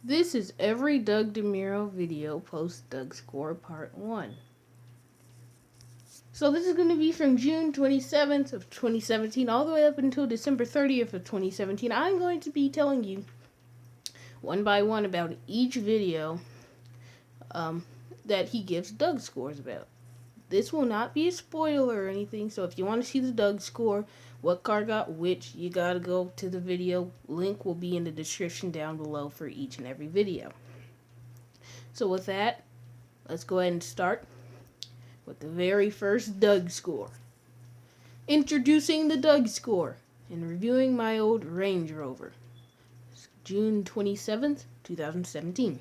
This is every Doug DeMuro video post Dougscore Part 1. So this is going to be from June 27th of 2017 all the way up until December 30th of 2017. I'm going to be telling you one by one about each video that he gives Doug scores about. This will not be a spoiler or anything, so if you want to see the Doug score, what car got which, you gotta go to the video. Link will be in the description down below for each and every video. So with that, let's go ahead and start with the very first Doug score. Introducing the Doug score and reviewing my old Range Rover. June 27th, 2017.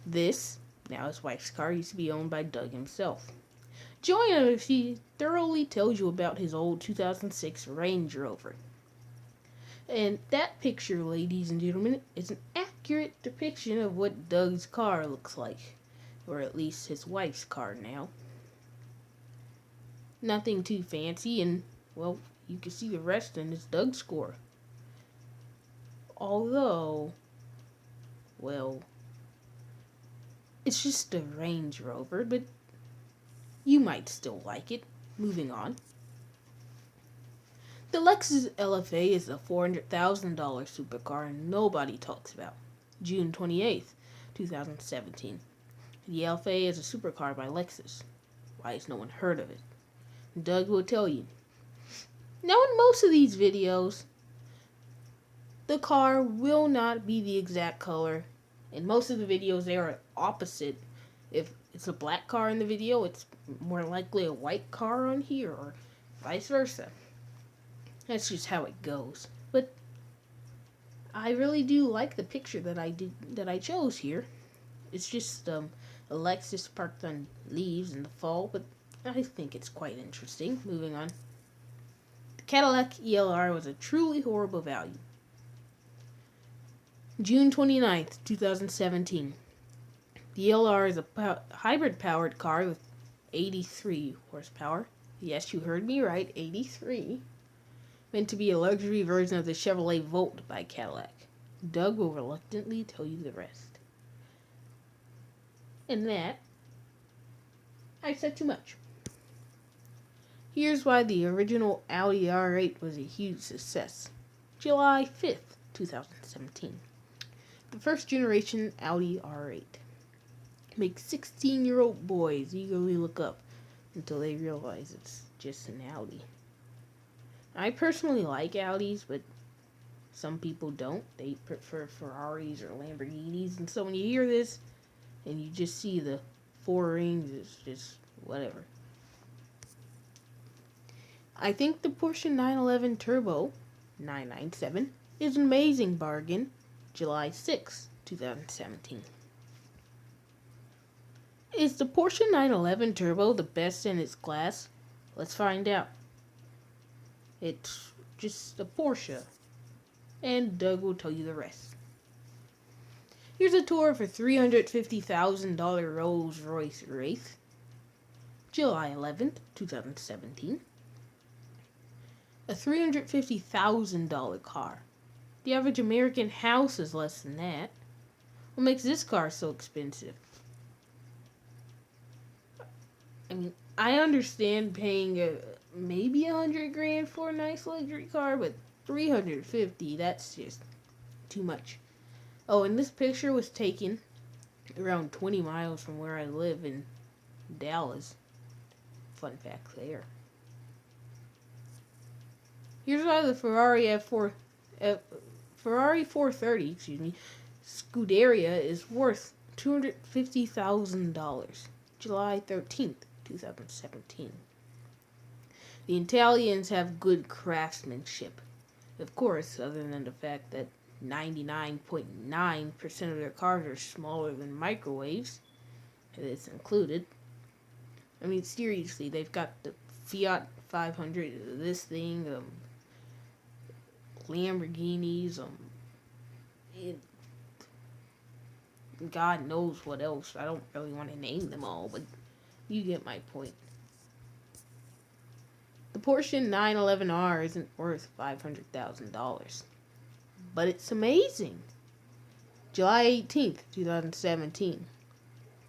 This, now his wife's car, used to be owned by Doug himself. Join him if he thoroughly tells you about his old 2006 Range Rover. And that picture, ladies and gentlemen, is an accurate depiction of what Doug's car looks like. Or at least his wife's car now. Nothing too fancy, and, well, you can see the rest in his Doug score. Although, well, it's just a Range Rover, but you might still like it. Moving on. The Lexus LFA is a $400,000 supercar and nobody talks about. June 28th, 2017. The LFA is a supercar by Lexus. Why has no one heard of it? Doug will tell you. Now in most of these videos, the car will not be the exact color. In most of the videos, they are opposite. If it's a black car in the video, it's more likely a white car on here, or vice versa. That's just how it goes. But I really do like the picture that I chose here. It's just a Lexus parked on leaves in the fall, but I think it's quite interesting. Moving on. The Cadillac ELR was a truly horrible value. June 29th, 2017. The ELR is a hybrid-powered car with 83 horsepower. Yes, you heard me right, 83. Meant to be a luxury version of the Chevrolet Volt by Cadillac. Doug will reluctantly tell you the rest. And that, I said too much. Here's why the original Audi R8 was a huge success. July 5th, 2017. The first generation Audi R8. Makes 16-year-old boys eagerly look up until they realize it's just an Audi. I personally like Audis, but some people don't. They prefer Ferraris or Lamborghinis, and so when you hear this and you just see the four rings, it's just whatever. I think the Porsche 911 Turbo 997 is an amazing bargain. July 6, 2017. Is the Porsche 911 Turbo the best in its class? Let's find out. It's just a Porsche, and Doug will tell you the rest. Here's a tour of a $350,000 Rolls-Royce Wraith. July 11th, 2017. A $350,000 car. The average American house is less than that. What makes this car so expensive? I mean, I understand paying maybe $100,000 for a nice luxury car, but $350,000, that's just too much. Oh, and this picture was taken around 20 miles from where I live in Dallas. Fun fact there. Here's why the Ferrari 430, Scuderia is worth $250,000. July 13th, 2017. The Italians have good craftsmanship. Of course, other than the fact that 99.9% of their cars are smaller than microwaves. It's included. I mean, seriously, they've got the Fiat 500, this thing, Lamborghinis, God knows what else. I don't really want to name them all, but you get my point. The Porsche 911R isn't worth $500,000, but it's amazing. July 18th, 2017.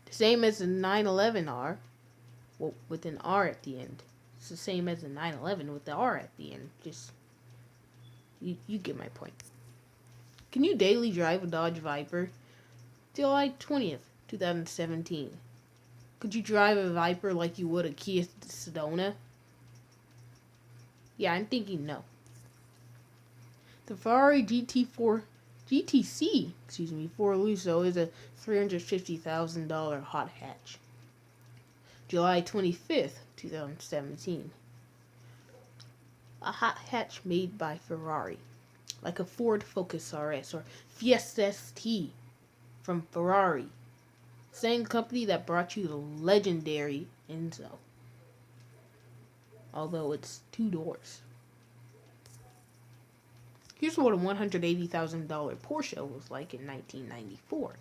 The same as the 911R, well, with an R at the end. It's the same as the 911 with the R at the end. Just, you get my point. Can you daily drive a Dodge Viper? July 20th, 2017. Could you drive a Viper like you would a Kia Sedona? Yeah, I'm thinking no. The Ferrari GTC, Lusso is a $350,000 hot hatch. July 25th, 2017. A hot hatch made by Ferrari, like a Ford Focus RS or Fiesta ST from Ferrari. Same company that brought you the legendary Enzo. Although it's 2 doors. Here's what a $180,000 Porsche was like in 1994.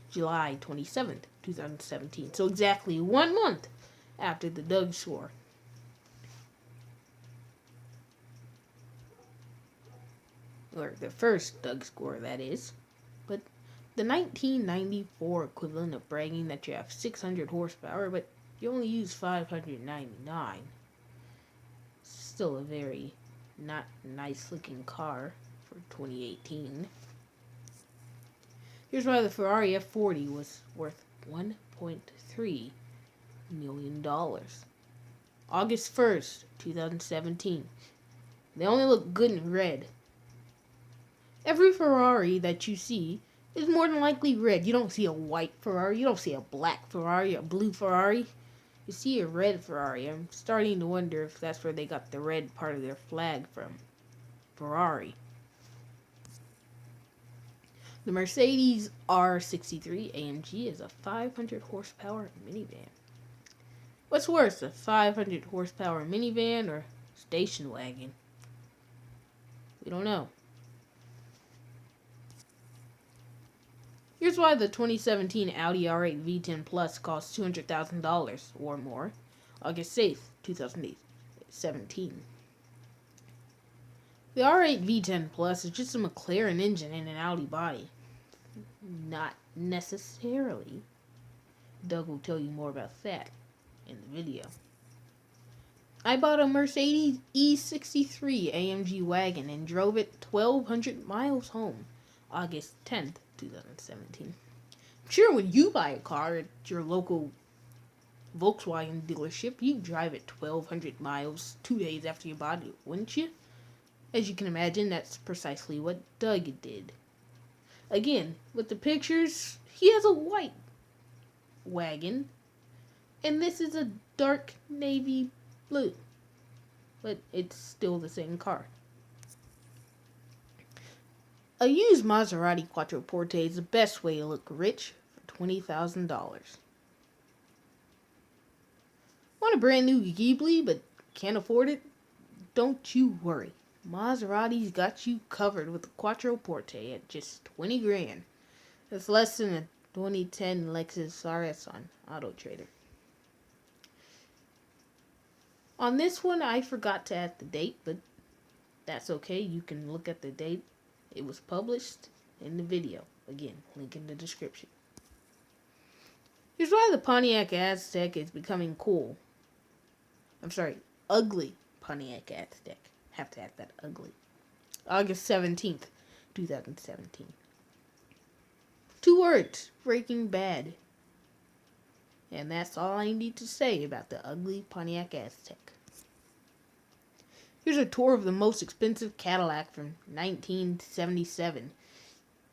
July 27th, 2017. So exactly 1 month after the Dougscore. Or the first Dougscore, that is. But the 1994 equivalent of bragging that you have 600 horsepower, but you only use 599. Still a very not nice looking car for 2018. Here's why the Ferrari F40 was worth $1.3 million. August 1st, 2017. They only look good in red. Every Ferrari that you see is more than likely red. You don't see a white Ferrari. You don't see a black Ferrari, a blue Ferrari. You see a red Ferrari. I'm starting to wonder if that's where they got the red part of their flag from. Ferrari. The Mercedes R63 AMG is a 500 horsepower minivan. What's worse, a 500 horsepower minivan or station wagon? We don't know. Here's why the 2017 Audi R8 V10 Plus costs $200,000 or more. August 8th, 2017. The R8 V10 Plus is just a McLaren engine and an Audi body. Not necessarily. Doug will tell you more about that in the video. I bought a Mercedes E63 AMG wagon and drove it 1,200 miles home. August 10th, 2017. I'm sure when you buy a car at your local Volkswagen dealership, you drive it 1,200 miles 2 days after you bought it, wouldn't you? As you can imagine, that's precisely what Doug did. Again, with the pictures, he has a white wagon, and this is a dark navy blue, but it's still the same car. A used Maserati Quattroporte is the best way to look rich for $20,000. Want a brand new Ghibli but can't afford it? Don't you worry. Maserati's got you covered with the Quattroporte at just 20 grand. That's less than a 2010 Lexus RS on AutoTrader. On this one, I forgot to add the date, but that's okay. You can look at the date. It was published in the video. Again, link in the description. Here's why the Pontiac Aztek is becoming cool. Ugly Pontiac Aztek. Have to add that ugly. August 17th, 2017. 2 words. Breaking Bad. And that's all I need to say about the ugly Pontiac Aztek. Here's a tour of the most expensive Cadillac from 1977.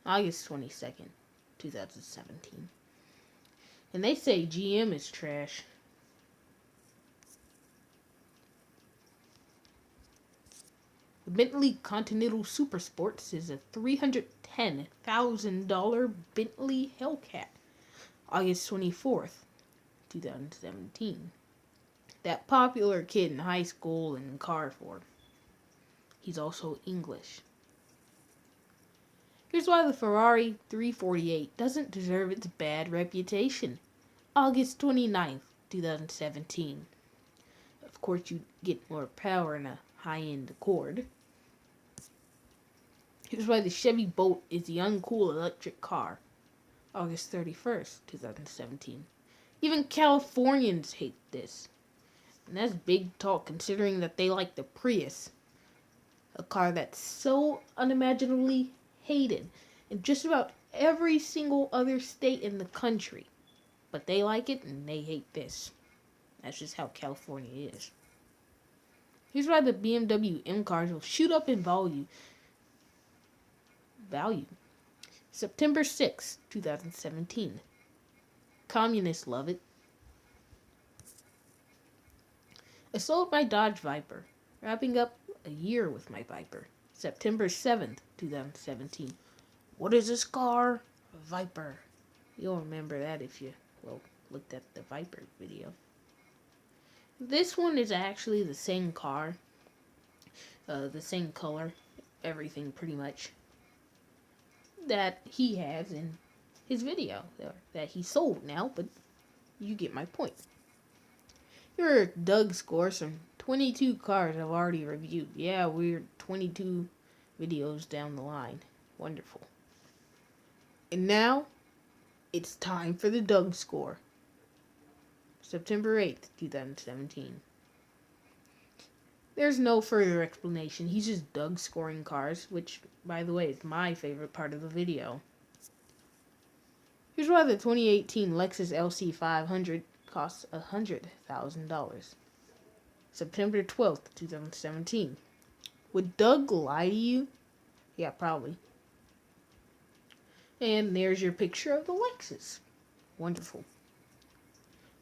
August 22nd, 2017. And they say GM is trash. The Bentley Continental Super Sports is a $310,000 Bentley Hellcat. August 24th, 2017. That popular kid in high school in Carrefour. He's also English. Here's why the Ferrari 348 doesn't deserve its bad reputation. August 29th, 2017. Of course, you get more power in a high-end Accord. Here's why the Chevy Bolt is the uncool electric car. August 31st, 2017. Even Californians hate this. And that's big talk considering that they like the Prius. A car that's so unimaginably hated in just about every single other state in the country. But they like it and they hate this. That's just how California is. Here's why the BMW M cars will shoot up in value. September 6, 2017. Communists love it. I sold my Dodge Viper, wrapping up a year with my Viper. September 7th, 2017. What is this car? A Viper. You'll remember that if you, looked at the Viper video. This one is actually the same car. The same color. Everything pretty much. That he has in his video. That he sold now, but you get my point. Here are Dougscore, some 22 cars I've already reviewed. Yeah, we're 22 videos down the line. Wonderful. And now, it's time for the Dougscore. September 8th, 2017. There's no further explanation. He's just Dougscoring cars, which, by the way, is my favorite part of the video. Here's why the 2018 Lexus LC500 costs $100,000. September 12th, 2017. Would Doug lie to you? Yeah, probably. And there's your picture of the Lexus. Wonderful.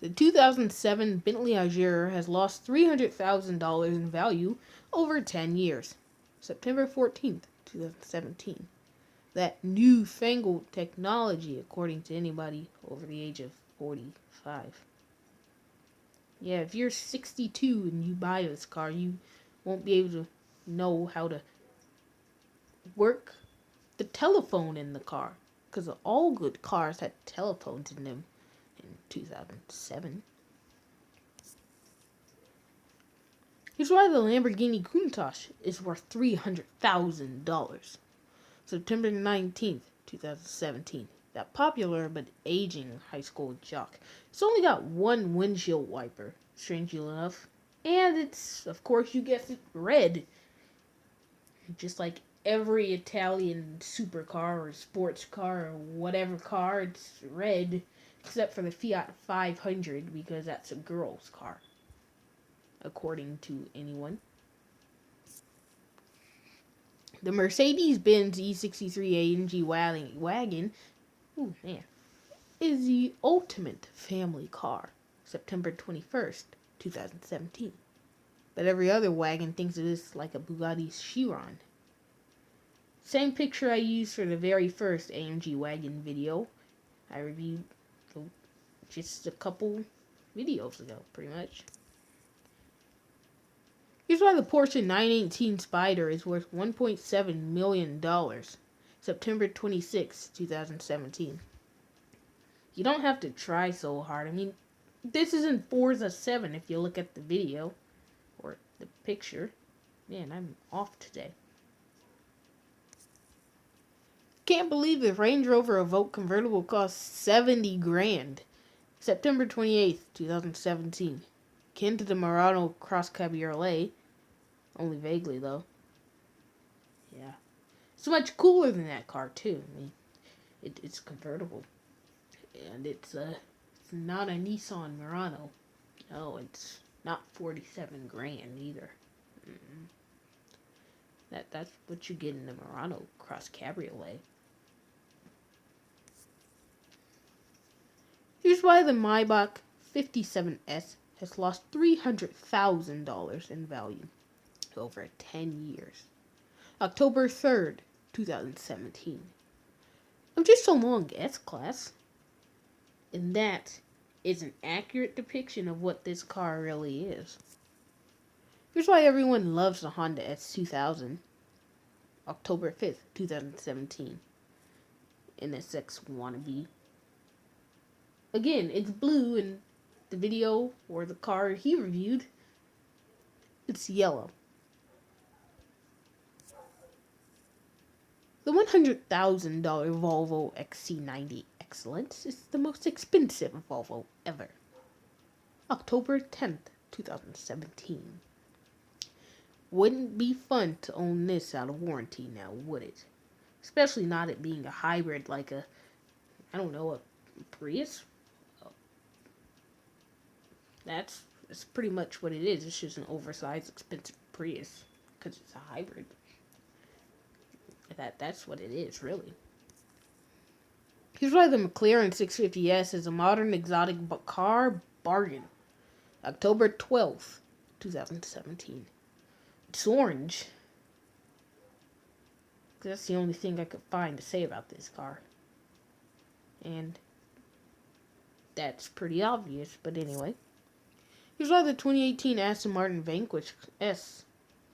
The 2007 Bentley Agera has lost $300,000 in value over 10 years. September 14th, 2017. That newfangled technology, according to anybody over the age of 45. Yeah, if you're 62 and you buy this car, you won't be able to know how to work the telephone in the car. Because all good cars had telephones in them in 2007. Here's why the Lamborghini Countach is worth $300,000. September 19th, 2017. That popular but aging high school jock. It's only got one windshield wiper, strangely enough. And it's, of course you guessed it, red. Just like every Italian supercar or sports car or whatever car, it's red. Except for the Fiat 500 because that's a girl's car. According to anyone. The Mercedes-Benz E63 AMG wagon, ooh man, is the ultimate family car. September 21st, 2017. But every other wagon thinks of this like a Bugatti Chiron. Same picture I used for the very first AMG wagon video. I reviewed just a couple videos ago, pretty much. Here's why the Porsche 918 Spyder is worth $1.7 million. September 26, 2017. You don't have to try so hard. I mean, this isn't Forza 7 if you look at the video. Or the picture. Man, I'm off today. Can't believe the Range Rover Evoque convertible costs $70,000. September 28th, 2017. Akin to the Murano Cross Cabriolet. Only vaguely, though. Yeah. It's much cooler than that car, too. I mean, it's convertible. And it's not a Nissan Murano. No, it's not $47,000 either. That's what you get in the Murano Cross Cabriolet. Here's why the Maybach 57S has lost $300,000 in value over 10 years. October 3rd, 2017. I'm just so long, S-Class. And that is an accurate depiction of what this car really is. Here's why everyone loves the Honda S2000. October 5th, 2017. NSX wannabe. Again, it's blue in the video or the car he reviewed. It's yellow. The $100,000 Volvo XC90 Excellence is the most expensive Volvo ever. October 10th, 2017. Wouldn't be fun to own this out of warranty now, would it? Especially not it being a hybrid like a Prius. That's pretty much what it is. It's just an oversized, expensive Prius because it's a hybrid. That's what it is, really. Here's why the McLaren 650S is a modern exotic car bargain. October 12th, 2017. It's orange. That's the only thing I could find to say about this car. And that's pretty obvious, but anyway. Here's why the 2018 Aston Martin Vanquish S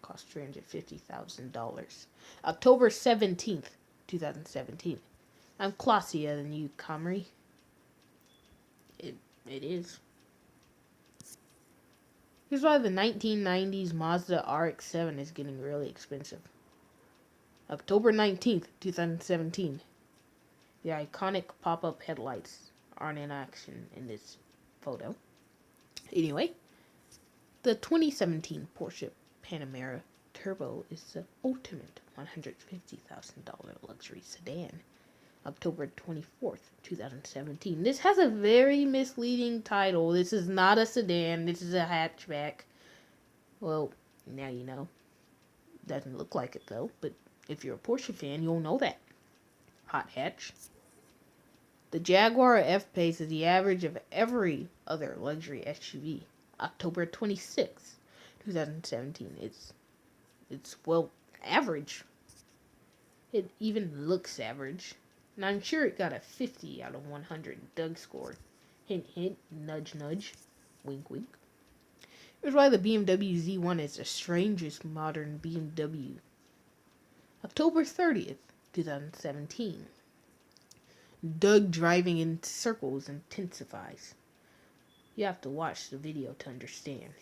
cost $350,000. October 17th, 2017. I'm classier than you, Camry. It is. Here's why the 1990s Mazda RX-7 is getting really expensive. October 19th, 2017. The iconic pop-up headlights aren't in action in this photo. Anyway, the 2017 Porsche Panamera Turbo is the ultimate $150,000 luxury sedan. October 24th, 2017. This has a very misleading title. This is not a sedan. This is a hatchback. Well, now you know. Doesn't look like it though, but if you're a Porsche fan, you'll know that. Hot hatch. The Jaguar F-Pace is the average of every other luxury SUV. October 26th, 2017. It's well, average. It even looks average. And I'm sure it got a 50 out of 100 Dougscore. Hint, hint, nudge, nudge. Wink, wink. Here's why the BMW Z1 is the strangest modern BMW. October 30th, 2017. Doug driving in circles intensifies. You have to watch the video to understand.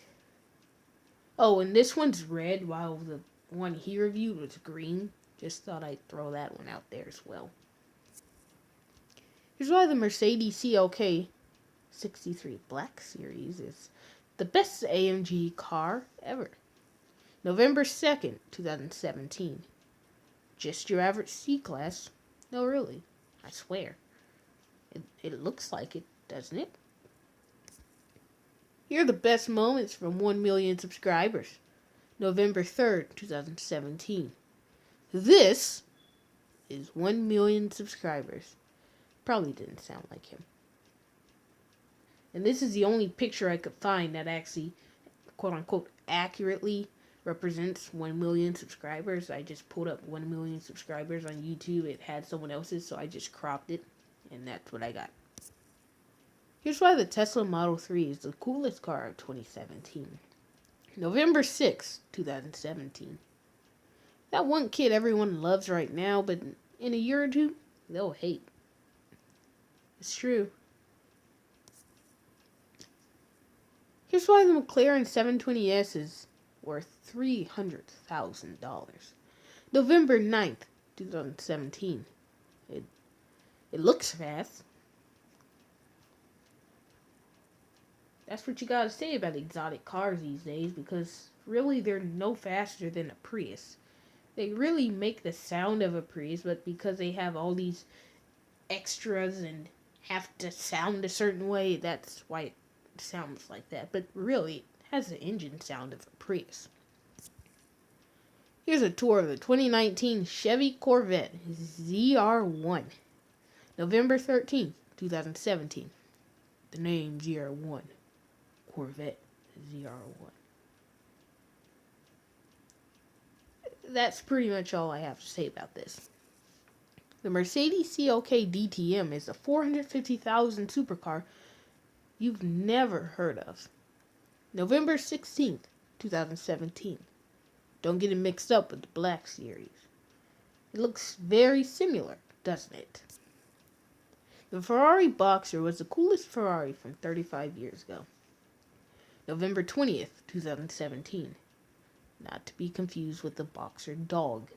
Oh, and this one's red while the one he reviewed was green. Just thought I'd throw that one out there as well. Here's why the Mercedes CLK 63 Black Series is the best AMG car ever. November 2nd, 2017. Just your average C-Class? No, really. I swear. It looks like it, doesn't it? Here are the best moments from 1 million subscribers. November 3rd, 2017. This is 1 million subscribers. Probably didn't sound like him. And this is the only picture I could find that actually, quote-unquote, accurately represents 1 million subscribers. I just pulled up 1 million subscribers on YouTube. It had someone else's, so I just cropped it. And that's what I got. Here's why the Tesla Model 3 is the coolest car of 2017. November 6th, 2017. That one kid everyone loves right now, but in a year or two, they'll hate. It's true. Here's why the McLaren 720S is worth $300,000. November 9th, 2017. It looks fast. That's what you gotta say about exotic cars these days, because really they're no faster than a Prius. They really make the sound of a Prius, but because they have all these extras and have to sound a certain way, that's why it sounds like that. But really, it has the engine sound of a Prius. Here's a tour of the 2019 Chevy Corvette ZR1. November 13th, 2017. The name ZR1. Corvette ZR1. That's pretty much all I have to say about this. The Mercedes CLK DTM is a $450,000 supercar you've never heard of. November 16th, 2017. Don't get it mixed up with the Black Series. It looks very similar, doesn't it? The Ferrari Boxer was the coolest Ferrari from 35 years ago. November 20th, 2017. Not to be confused with the Boxer dog.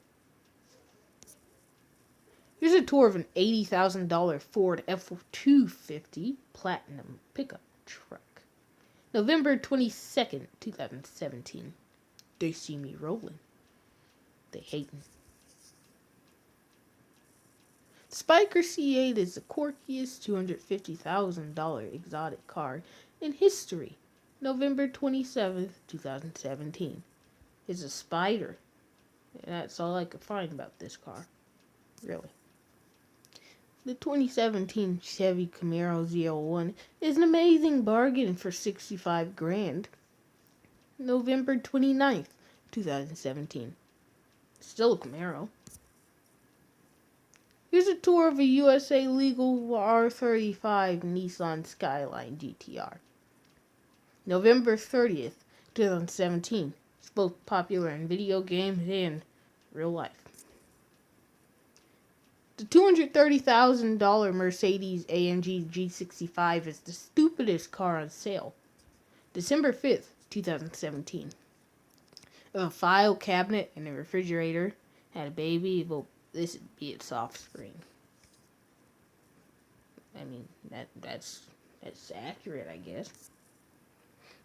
Here's a tour of an $80,000 Ford F-250 Platinum pickup truck. November 22nd, 2017. They see me rolling. They hate me. Spiker C8 is the quirkiest $250,000 exotic car in history. November 27th, 2017. It's a spider. And that's all I could find about this car. Really. The 2017 Chevy Camaro Z01 is an amazing bargain for $65,000. November 29th, 2017. Still a Camaro. Here's a tour of a USA legal R35 Nissan Skyline GTR. November 30th, 2017. It's both popular in video games and real life. The $230,000 Mercedes AMG G65 is the stupidest car on sale. December 5th, 2017. A file cabinet and a refrigerator had a baby. Well, this would be its offspring. I mean, that's accurate, I guess.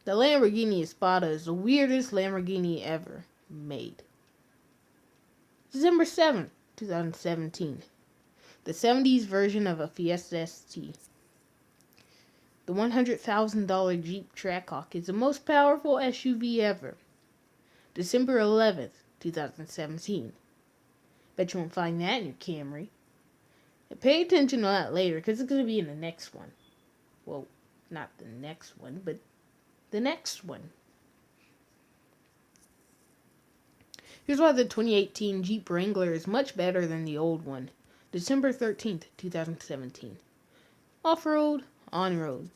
The Lamborghini Espada is the weirdest Lamborghini ever made. December 7th, 2017. The 70s version of a Fiesta ST. The $100,000 Jeep Trackhawk is the most powerful SUV ever. December 11th, 2017. Bet you won't find that in your Camry. And pay attention to that later, because it's going to be in the next one. Well, not the next one, but the next one. Here's why the 2018 Jeep Wrangler is much better than the old one. December 13th, 2017. Off-road, on-road.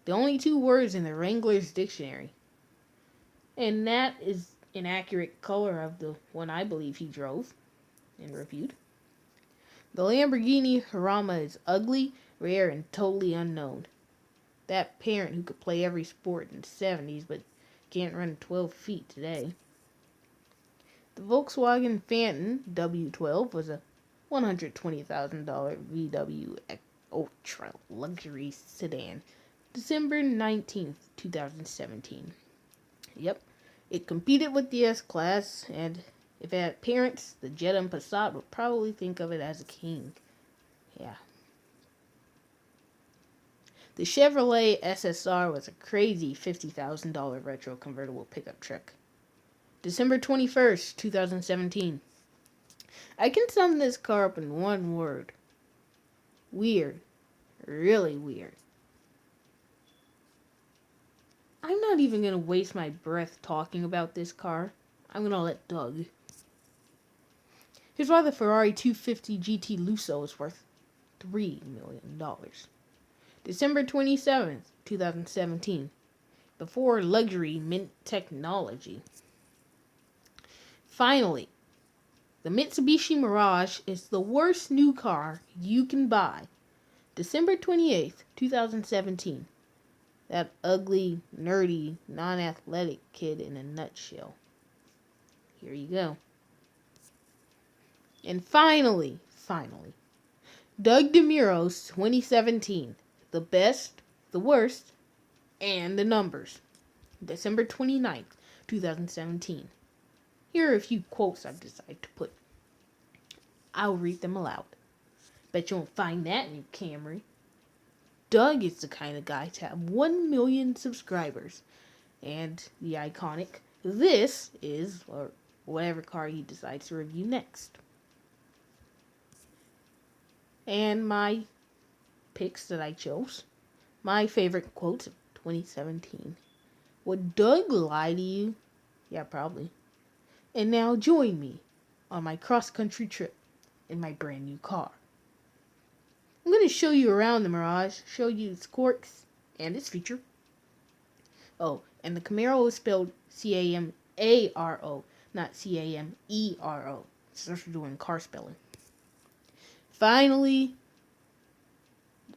The only two words in the Wrangler's dictionary. And that is an accurate color of the one I believe he drove and reviewed. The Lamborghini Hurrama is ugly, rare, and totally unknown. That parent who could play every sport in the 70s but can't run 12 feet today. The Volkswagen Phantom W12 was a $120,000 VW Ultra luxury sedan. December 19th, 2017. Yep, it competed with the S-Class, and if it had parents, the Jetta and Passat would probably think of it as a king. Yeah. The Chevrolet SSR was a crazy $50,000 retro convertible pickup truck. December 21st, 2017. I can sum this car up in one word. Weird. Really weird. I'm not even going to waste my breath talking about this car. I'm going to let Doug. Here's why the Ferrari 250 GT Lusso is worth $3 million. December 27th, 2017. Before luxury meant technology. Finally, the Mitsubishi Mirage is the worst new car you can buy. December 28th, 2017. That ugly, nerdy, non-athletic kid in a nutshell. Here you go. And finally, Doug DeMuro's 2017. The best, the worst, and the numbers. December 29th, 2017. Here are a few quotes I've decided to put. I'll read them aloud. Bet you won't find that in your Camry. Doug is the kind of guy to have 1 million subscribers. And the iconic, this is, or whatever car he decides to review next. And my picks that I chose. My favorite quotes of 2017. Would Doug lie to you? Yeah, probably. And now join me on my cross-country trip in my brand new car. I'm going to show you around the Mirage, show you its quirks and its feature. Oh, and the Camaro is spelled C-A-M-A-R-O, not C-A-M-E-R-O. Since we're doing car spelling. Finally,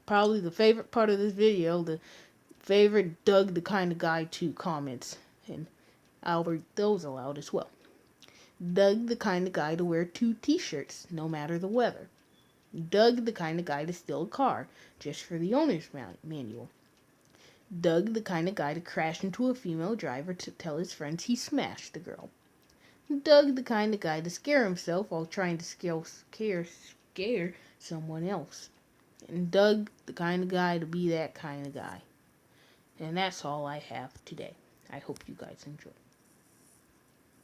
probably the favorite part of this video, the favorite Doug the kind of guy 2 comments. And I'll read those aloud as well. Doug the kind of guy to wear 2 t-shirts no matter the weather. Doug, the kind of guy to steal a car just for the owner's manual. Doug, the kind of guy to crash into a female driver to tell his friends he smashed the girl. Doug, the kind of guy to scare himself while trying to scare someone else. And Doug, the kind of guy to be that kind of guy. And that's all I have today. I hope you guys enjoy.